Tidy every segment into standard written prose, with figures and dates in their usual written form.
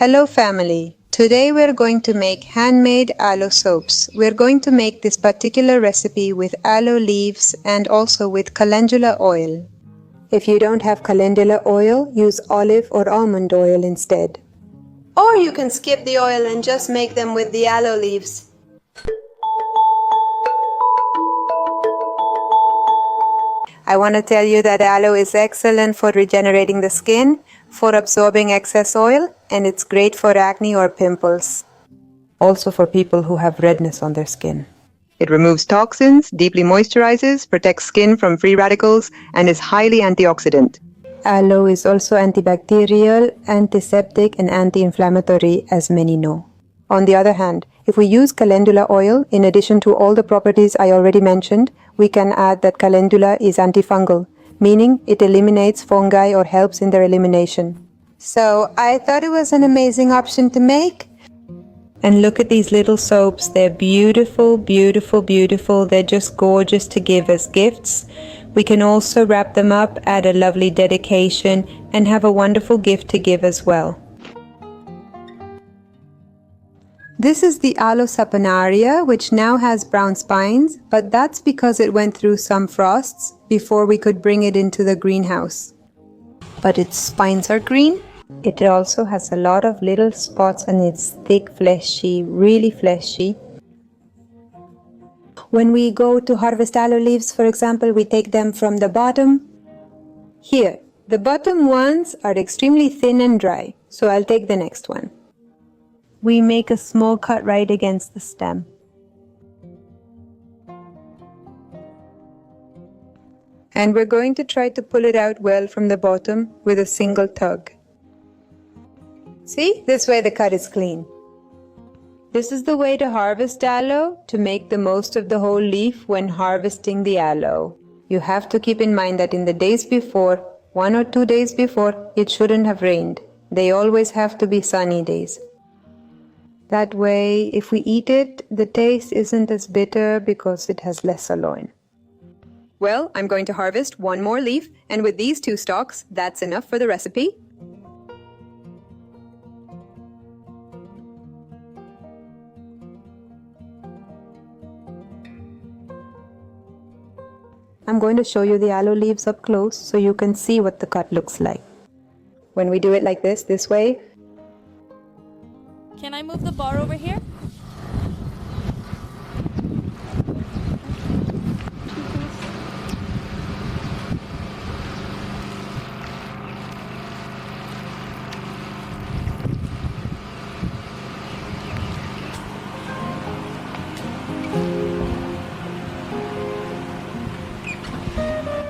Hello family! Today we're going to make handmade aloe soaps. We're going to make this particular recipe with aloe leaves and also with calendula oil. If you don't have calendula oil, use olive or almond oil instead. Or you can skip the oil and just make them with the aloe leaves. I want to tell you that aloe is excellent for regenerating the skin, for absorbing excess oil, and it's great for acne or pimples. Also for people who have redness on their skin. It removes toxins, deeply moisturizes, protects skin from free radicals, and is highly antioxidant. Aloe is also antibacterial, antiseptic, and anti-inflammatory, as many know. On the other hand, if we use calendula oil, in addition to all the properties I already mentioned, we can add that calendula is antifungal, meaning it eliminates fungi or helps in their elimination. So I thought it was an amazing option to make. And look at these little soaps. They're beautiful, beautiful, beautiful. They're just gorgeous to give as gifts. We can also wrap them up, add a lovely dedication, and have a wonderful gift to give as well. This is the Aloe saponaria, which now has brown spines, but that's because it went through some frosts before we could bring it into the greenhouse. But its spines are green. It also has a lot of little spots and it's thick, fleshy, really fleshy. When we go to harvest aloe leaves, for example, we take them from the bottom. Here, the bottom ones are extremely thin and dry, so I'll take the next one. We make a small cut right against the stem. And we're going to try to pull it out well from the bottom with a single tug. See, this way the cut is clean. This is the way to harvest aloe, to make the most of the whole leaf when harvesting the aloe. You have to keep in mind that in the days before, 1 or 2 days before, it shouldn't have rained. They always have to be sunny days. That way, if we eat it, the taste isn't as bitter because it has less aloe. Well, I'm going to harvest one more leaf, and with these 2 stalks, that's enough for the recipe. I'm going to show you the aloe leaves up close so you can see what the cut looks like. When we do it like this way. Can I move the bar over here?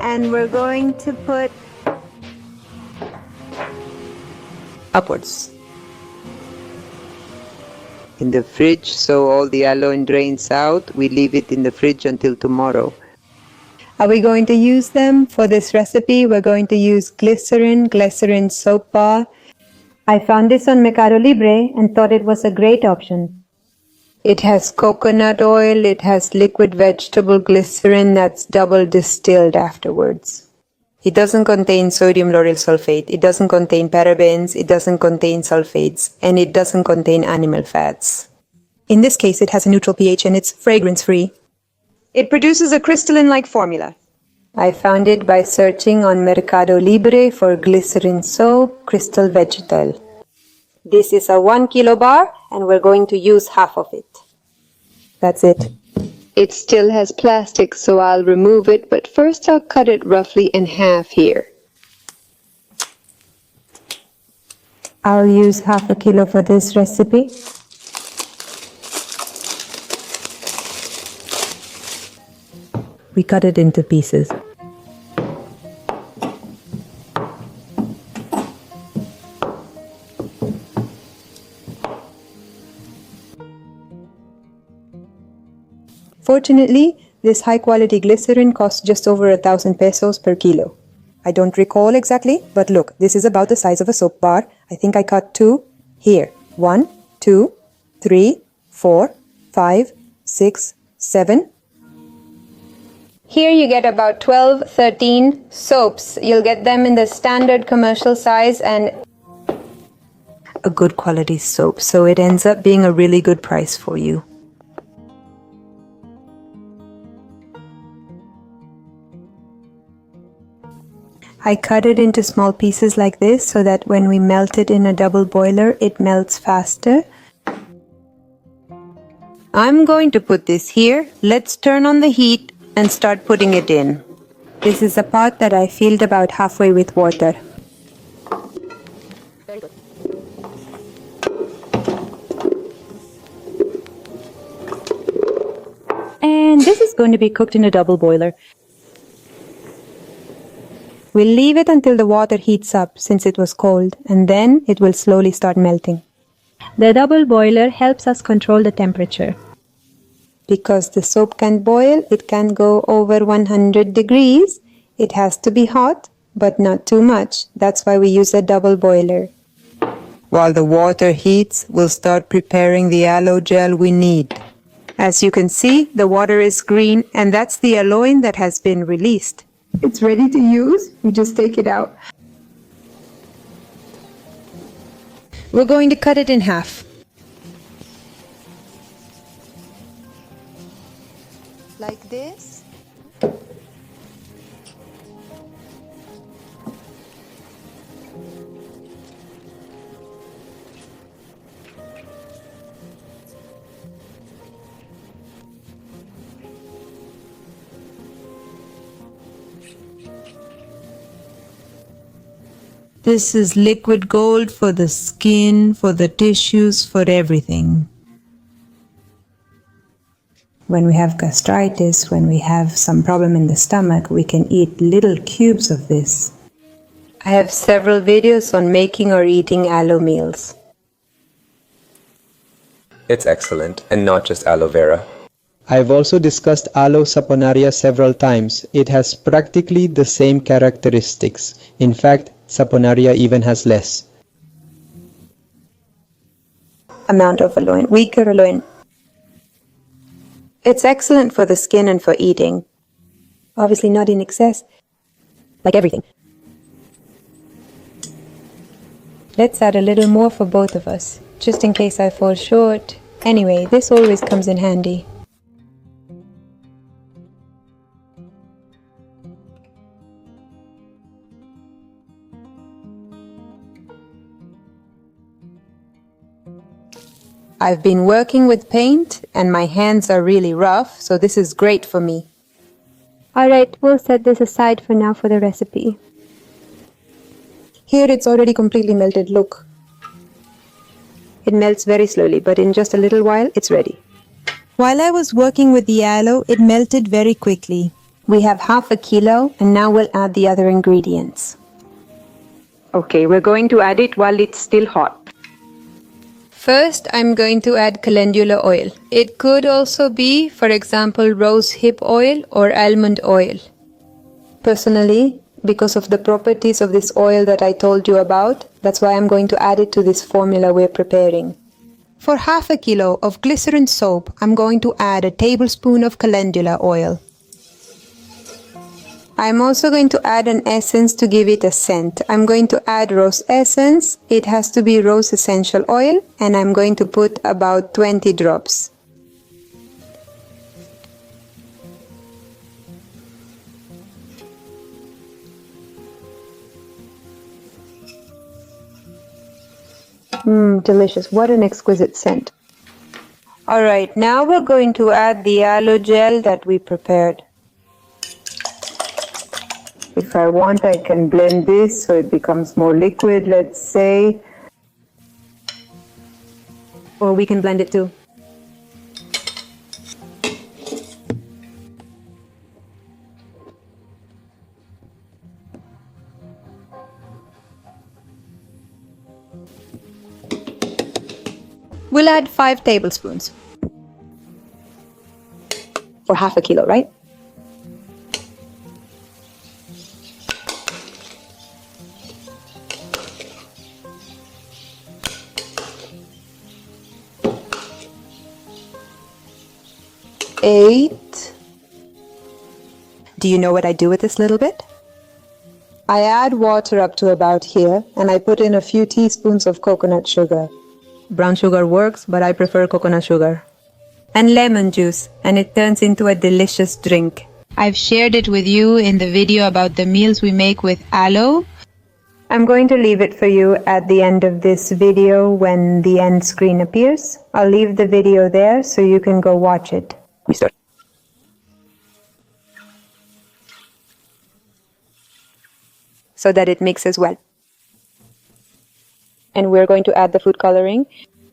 And we're going to put upwards in the fridge, so all the aloe drains out. We leave it in the fridge until tomorrow. Are we going to use them for this recipe? We're going to use Glycerin soap bar. I found this on Mercado Libre and thought it was a great option. It has coconut oil, it has liquid vegetable glycerin that's double distilled afterwards. It doesn't contain sodium lauryl sulfate, it doesn't contain parabens, it doesn't contain sulfates, and it doesn't contain animal fats. In this case, it has a neutral pH and it's fragrance-free. It produces a crystalline-like formula. I found it by searching on Mercado Libre for Glycerin soap, crystal vegetal. This is a 1 kilo bar and we're going to use half of it. That's it. It still has plastic, so I'll remove it, but first I'll cut it roughly in half here. I'll use half a kilo for this recipe. We cut it into pieces. Fortunately, this high-quality glycerin costs just over 1,000 pesos per kilo. I don't recall exactly, but look, this is about the size of a soap bar. I think I cut 2 here. 1, 2, 3, 4, 5, 6, 7. Here you get about 12, 13 soaps. You'll get them in the standard commercial size, and a good quality soap, so it ends up being a really good price for you. I cut it into small pieces like this so that when we melt it in a double boiler, it melts faster. I'm going to put this here. Let's turn on the heat and start putting it in. This is a pot that I filled about halfway with water. Very good. And this is going to be cooked in a double boiler. We'll leave it until the water heats up since it was cold, and then it will slowly start melting. The double boiler helps us control the temperature. Because the soap can't boil, it can't go over 100 degrees. It has to be hot, but not too much. That's why we use a double boiler. While the water heats, we'll start preparing the aloe gel we need. As you can see, the water is green, and that's the aloe that has been released. It's ready to use. You just take it out. We're going to cut it in half. Like this. This is liquid gold for the skin, for the tissues, for everything. When we have gastritis, when we have some problem in the stomach, we can eat little cubes of this. I have several videos on making or eating aloe meals. It's excellent, and not just aloe vera. I've also discussed Aloe saponaria several times. It has practically the same characteristics. In fact, saponaria even has less. Amount of aloe, weaker aloe. It's excellent for the skin and for eating. Obviously not in excess, like everything. Let's add a little more for both of us, just in case I fall short. Anyway, this always comes in handy. I've been working with paint and my hands are really rough, so this is great for me. Alright, we'll set this aside for now for the recipe. Here it's already completely melted, look. It melts very slowly, but in just a little while, it's ready. While I was working with the aloe, it melted very quickly. We have half a kilo, and now we'll add the other ingredients. Okay, we're going to add it while it's still hot. First, I'm going to add calendula oil. It could also be, for example, rose hip oil or almond oil. Personally, because of the properties of this oil that I told you about, that's why I'm going to add it to this formula we're preparing. For half a kilo of glycerin soap, I'm going to add a tablespoon of calendula oil. I'm also going to add an essence to give it a scent. I'm going to add rose essence. It has to be rose essential oil, and I'm going to put about 20 drops. Delicious. What an exquisite scent. Alright, now we're going to add the aloe gel that we prepared. If I want, I can blend this so it becomes more liquid, let's say. Or we can blend it too. We'll add 5 tablespoons. For half a kilo, right? $8. Do you know what I do with this little bit? I add water up to about here, and I put in a few teaspoons of coconut sugar. Brown sugar works, but I prefer coconut sugar. And lemon juice, and it turns into a delicious drink. I've shared it with you in the video about the meals we make with aloe. I'm going to leave it for you at the end of this video when the end screen appears. I'll leave the video there so you can go watch it. We start. So that it mixes well. And we're going to add the food coloring.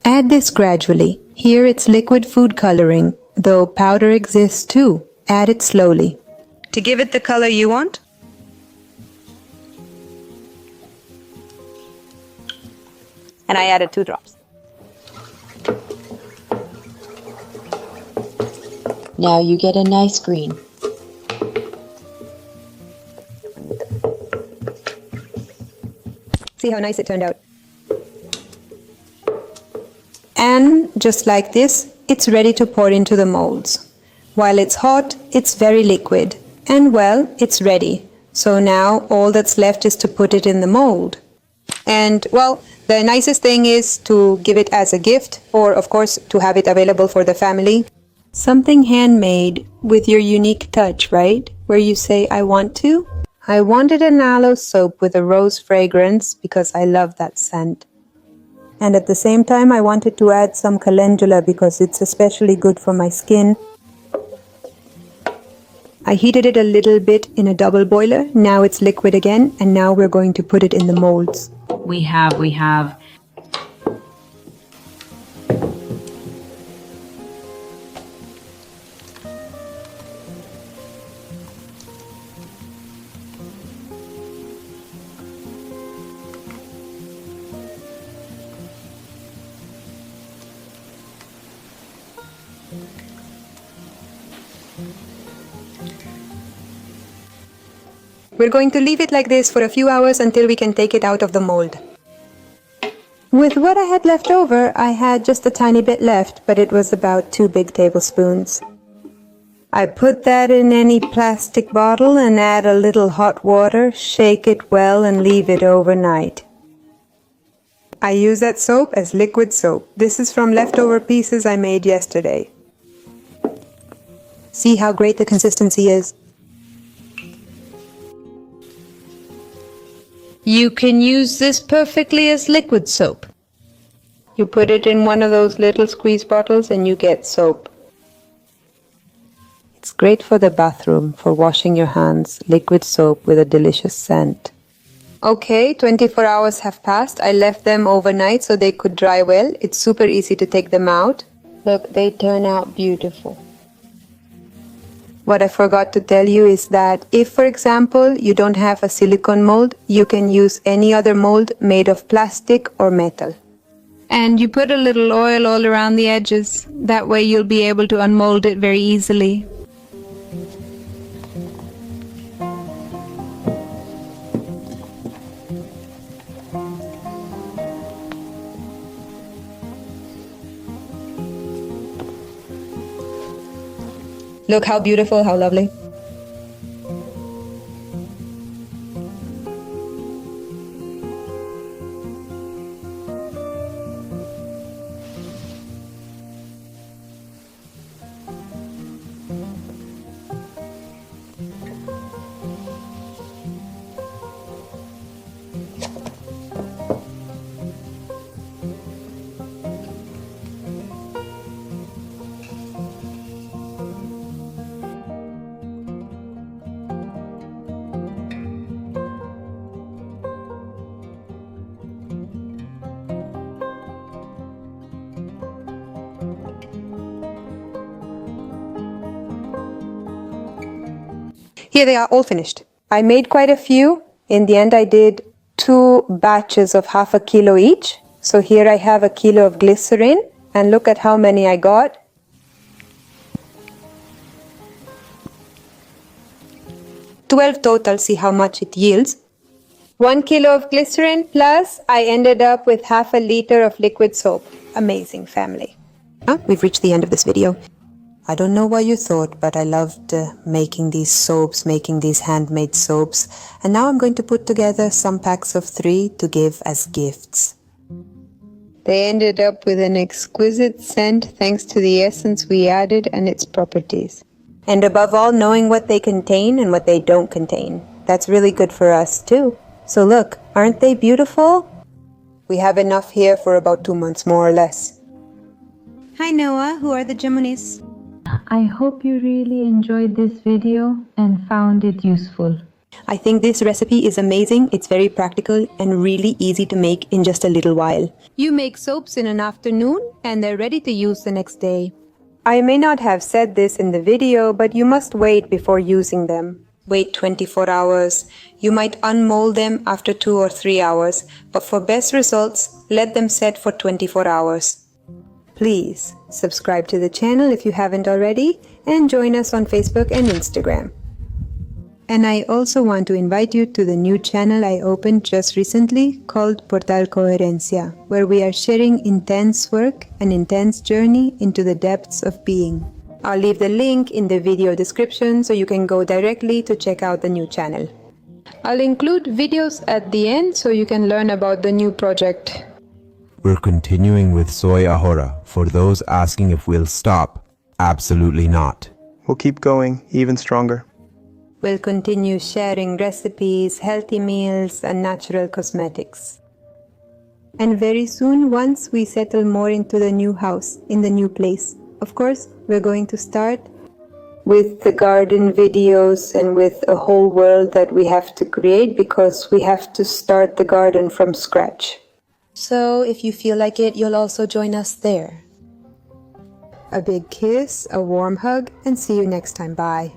Add this gradually. Here it's liquid food coloring, though powder exists too. Add it slowly. To give it the color you want, and I added 2 drops. Now you get a nice green. See how nice it turned out. And just like this, it's ready to pour into the molds. While it's hot, it's very liquid. And well, it's ready. So now all that's left is to put it in the mold. And well, the nicest thing is to give it as a gift, or of course to have it available for the family. Something handmade with your unique touch, right? Where you say, I want to. I wanted an aloe soap with a rose fragrance because I love that scent. And at the same time, I wanted to add some calendula because it's especially good for my skin. I heated it a little bit in a double boiler. Now it's liquid again, and now we're going to put it in the molds. We have We're going to leave it like this for a few hours until we can take it out of the mold. With what I had left over, I had just a tiny bit left, but it was about 2 big tablespoons. I put that in any plastic bottle and add a little hot water, shake it well and leave it overnight. I use that soap as liquid soap. This is from leftover pieces I made yesterday. See how great the consistency is? You can use this perfectly as liquid soap. You put it in one of those little squeeze bottles and you get soap. It's great for the bathroom, for washing your hands, liquid soap with a delicious scent. Okay, 24 hours have passed. I left them overnight so they could dry well. It's super easy to take them out. Look, they turn out beautiful. What I forgot to tell you is that if, for example, you don't have a silicone mold, you can use any other mold made of plastic or metal. And you put a little oil all around the edges. That way you'll be able to unmold it very easily. Look how beautiful, how lovely. Here they are all finished. I made quite a few. In the end, I did 2 batches of half a kilo each. So here I have a kilo of glycerin, and look at how many I got. $12 total, see how much it yields. 1 kilo of glycerin plus I ended up with half a liter of liquid soap. Amazing family. We've reached the end of this video. I don't know what you thought, but I loved making these soaps, making these handmade soaps. And now I'm going to put together some packs of 3 to give as gifts. They ended up with an exquisite scent thanks to the essence we added and its properties. And above all, knowing what they contain and what they don't contain. That's really good for us too. So look, aren't they beautiful? We have enough here for about 2 months more or less. Hi Noah, who are the Jamunis? I hope you really enjoyed this video and found it useful. I think this recipe is amazing. It's very practical and really easy to make in just a little while. You make soaps in an afternoon and they're ready to use the next day. I may not have said this in the video, but you must wait before using them. Wait 24 hours. You might unmold them after 2 or 3 hours, but for best results, let them set for 24 hours. Please subscribe to the channel if you haven't already and join us on Facebook and Instagram. And I also want to invite you to the new channel I opened just recently called Portal Coherencia, where we are sharing intense work and intense journey into the depths of being. I'll leave the link in the video description so you can go directly to check out the new channel. I'll include videos at the end so you can learn about the new project. We're continuing with Soy Ahora. For those asking if we'll stop, absolutely not. We'll keep going, even stronger. We'll continue sharing recipes, healthy meals, and natural cosmetics. And very soon, once we settle more into the new house, in the new place, of course, we're going to start with the garden videos and with a whole world that we have to create because we have to start the garden from scratch. So if you feel like it, you'll also join us there. A big kiss, a warm hug, and see you next time. Bye.